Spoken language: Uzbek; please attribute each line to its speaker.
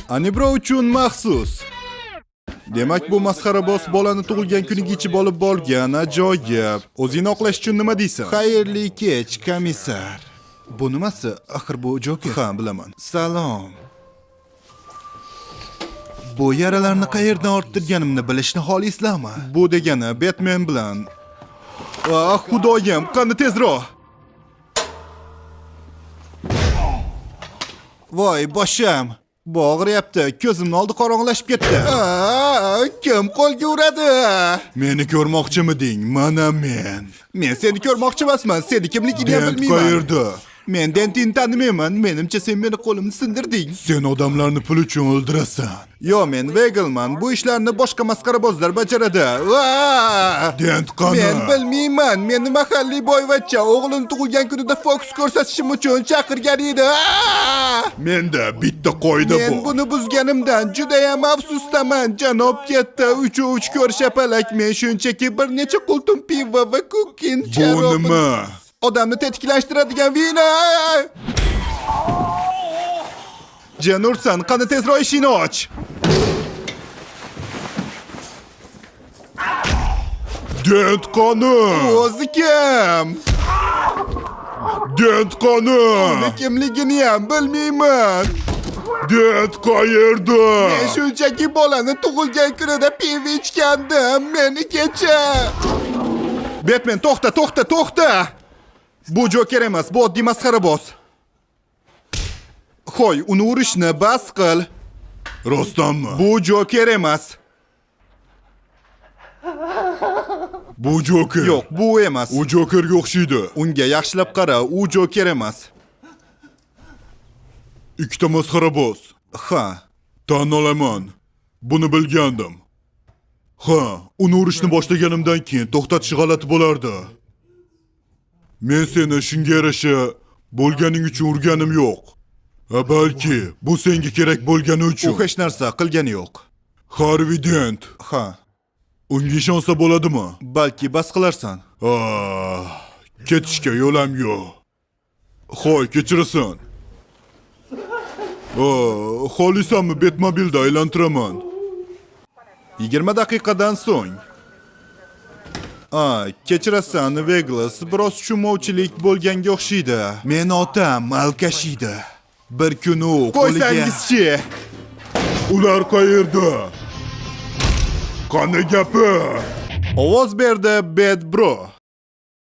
Speaker 1: Anibro uchun maxsus. Demak, bu masxarabos bolani tug'ilgan kuniga ichib olib borgan. Ajoyib. O'zingni oqlash uchun nima deysan? Xayrli kech, komissar. Bu nimasi? Axir bu Joker. Ha, bilaman. Salom. Bu yaralarni qayerdan orttirganimni bilishni xohlaysizlarmi? Bu degani Batman bilan. Ah, xudoyim, qani tezroq. Voy, boshim. Bu og'riyapti. Ko'zimni oldi qorong'ilashib ketdi. Kim qo'lga uradi? Meni ko'rmoqchimiding? Mana men. Men seni ko'rmoqchi emasman. Seni kimligingni ham bilmayman. Qayerda? Men Dentini tanimayman. Menimcha sen meni qo'limni sindirding. Sen odamlarni pul uchun o'ldirasan. Yo, men Vegelman. Bu ishlarni boshqa masxarabozlar bajaradi. Dent qani? Men bilmayman. Meni mahalliy boyvachcha o'g'lini tug'ilgan kunida fokus ko'rsatishim uchun chaqirgan edi. Menda bitta qoida bor. Men buni buzganimdan juda ham afsusdaman, janob katta. 3 ko'rshapalak. Men shunchaki bir necha qultum pivo va kokain charob. Bu nima? Odamni tetiklashtiradigan vino. Janursan, qani tezroq ishini och. Dent qani? O'zi kim? Dent qani? Uni kimligini ham bilmayman. Dent qayerda? Men shunchaki bolani tug'ilgan kunida pivo ichgandim. Meni kechir. Batman, to'xta. Bu Joker emas, bu oddiy masxaraboz. Xo'y, uni urishni bas qil. Rostdanmi? Bu Joker emas. Bu Joker. Yo'q, bu emas. U Jokerga o'xshaydi. Unga yaxshilab qara, u Joker emas. Ikkita masxaraboz. Ha. Tan olaman. Buni bilgandim. Ha, uni urishni boshlaganimdan keyin to'xtatish g'alati bo'lardi. Men seni shunga yarasha bo'lganing uchun urganim yo'q. Balki bu senga kerak bo'lgani uchun. U hech narsa qilgani yo'q. Harvey Dent. Ha. Unga ishonsa bo'ladimi? Balki bas qilarsan. Ketishga yo'lam yo'q. Xo'y, kechirasan. Xohlaysanmi Batmobilda aylantiraman? 20 daqiqadan so'ng. Kechirasan, Veglas, biroz tushunmovchilik bo'lganga o'xshaydi. Meni otam alkashiydi. Bir kun u qo'ysangiz-chi. Ular qayerda? Qani gapi? Ovoz berdi Bad Bro.